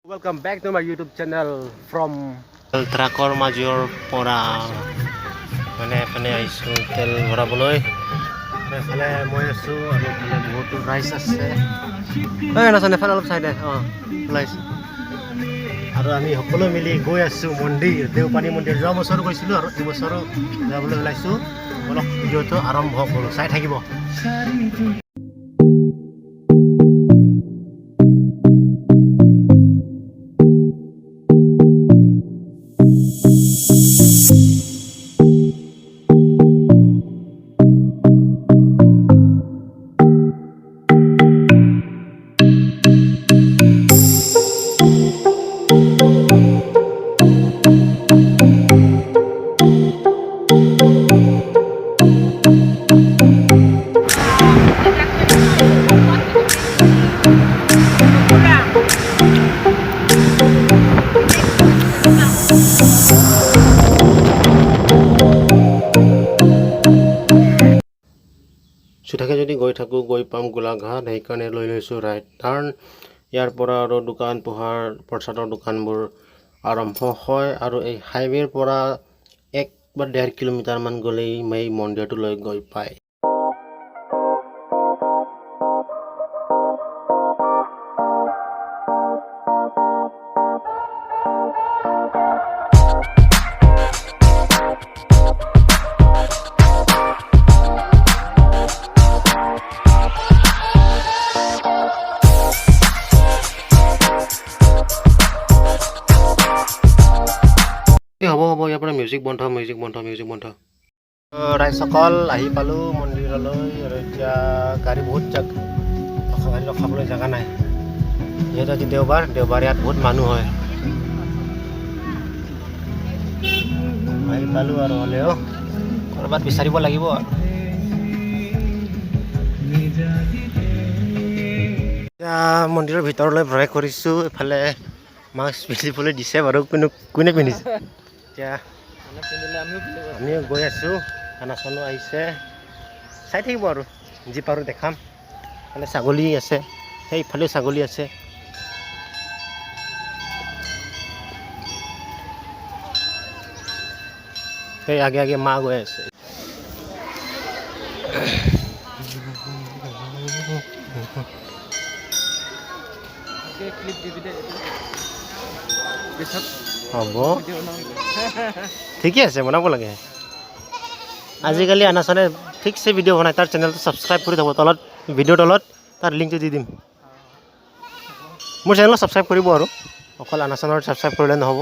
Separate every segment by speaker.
Speaker 1: Welcome back to my YouTube channel from
Speaker 2: ট্ৰাকৰ মাজৰ পৰা মানে এফালে আহিছোঁ তেল ভৰাবলৈ। এফালে মই আছোঁ আৰু এফালে বহুতো ৰাইজ আছে। নাচানে এফালে অলপ চাইডে ওলাইছোঁ আৰু আমি সকলো মিলি গৈ আছোঁ মন্দিৰ, দেওপানী মন্দিৰ। যোৱা বছৰো গৈছিলোঁ আৰু এইবছৰো যাবলৈ ওলাইছোঁ। অলপ ভিডিঅ'টো আৰম্ভ কৰোঁ, চাই থাকিব। চুটাকে যদি গৈ থাকোঁ গৈ পাম গোলাঘাট, সেইকাৰণে লৈ লৈছোঁ ৰাইট টাৰ্ণ। ইয়াৰ পৰা আৰু দোকান পোহাৰ প্ৰসাদৰ দোকানবোৰ আৰম্ভ হয় আৰু এই হাইৱেৰ পৰা 1 বা 1.5 কিলোমিটাৰমান গ'লেই এই মন্দিৰটোলৈ গৈ পায়। হ'ব ইয়াৰ পৰা মিউজিক বন্ধ। ৰাইজসকল আহি পালোঁ মন্দিৰলৈ আৰু এতিয়া গাড়ী বহুত গাড়ী ৰখাবলৈ জেগা নাই। যিহেতু আজি দেওবাৰ ইয়াত বহুত মানুহ হয়। আহি পালোঁ আৰু হ'লেও ক'ৰবাত বিচাৰিব লাগিব আৰু। এতিয়া মন্দিৰৰ ভিতৰলৈ প্ৰৱেশ কৰিছোঁ। এফালে মাস্ক পিন্ধিবলৈ দিছে বাৰু, কোনে পিন্ধিছে? এতিয়া আমিও গৈ আছোঁ, খানা চানো আহিছে, চাই থাকিব আৰু যি পাৰোঁ দেখাম। এইফালে ছাগলী আছে, সেইফালেও ছাগলী আছে। সেই আগে মা গৈ আছে। হ'ব ঠিকে আছে, বনাব লাগে। আজিকালি আনাচানে ঠিকছে ভিডিঅ' বনায়। তাৰ চেনেলটো ছাবস্ক্ৰাইব কৰি থ'ব, তলত ভিডিঅ'ৰ তলত তাৰ লিংকটো দি দিম। মোৰ চেনেলটো ছাবস্ক্ৰাইব কৰিব আৰু অকল আনাচানৰ ছাবস্ক্ৰাইব কৰিলে নহ'ব।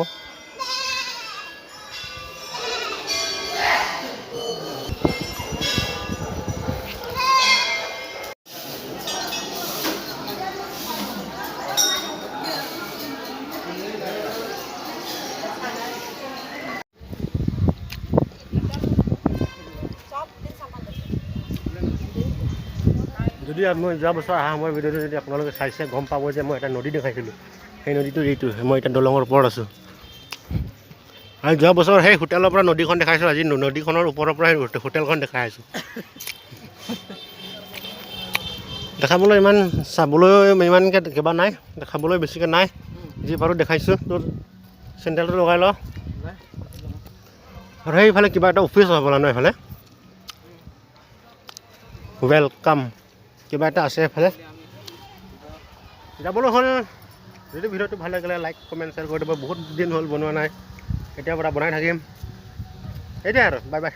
Speaker 2: যদি মই যোৱা বছৰ অহা সময়ৰ ভিডিঅ'টো যদি আপোনালোকে চাইছে গম পাব যে মই এটা নদী দেখাইছিলোঁ। সেই নদীটো এইটো, মই এতিয়া দলঙৰ ওপৰত আছোঁ। আৰু যোৱা বছৰ সেই হোটেলৰ পৰা নদীখন দেখাইছোঁ, আজি নদীখনৰ ওপৰৰ পৰা সেই হোটেলখন দেখাই আছোঁ। দেখাবলৈ ইমান চাবলৈ ইমানকৈ কিবা নাই, দেখাবলৈ বেছিকৈ নাই। যি পাৰোঁ দেখাইছোঁ। তোৰ চেণ্ডেলটো লগাই ল। আৰু সেইফালে কিবা এটা অফিচ হ'ব ন এইফালে, ৱেলকাম কিবা এটা আছে এইফালে। যাবলৈ হ'ল। যদি ভিডিঅ'টো ভাল লাগিলে লাইক কমেণ্ট শ্বেয়াৰ কৰি দিব। বহুত দিন হ'ল বনোৱা নাই, এতিয়াৰ পৰা বনাই থাকিম। সেইটোৱে আৰু বাই বাই।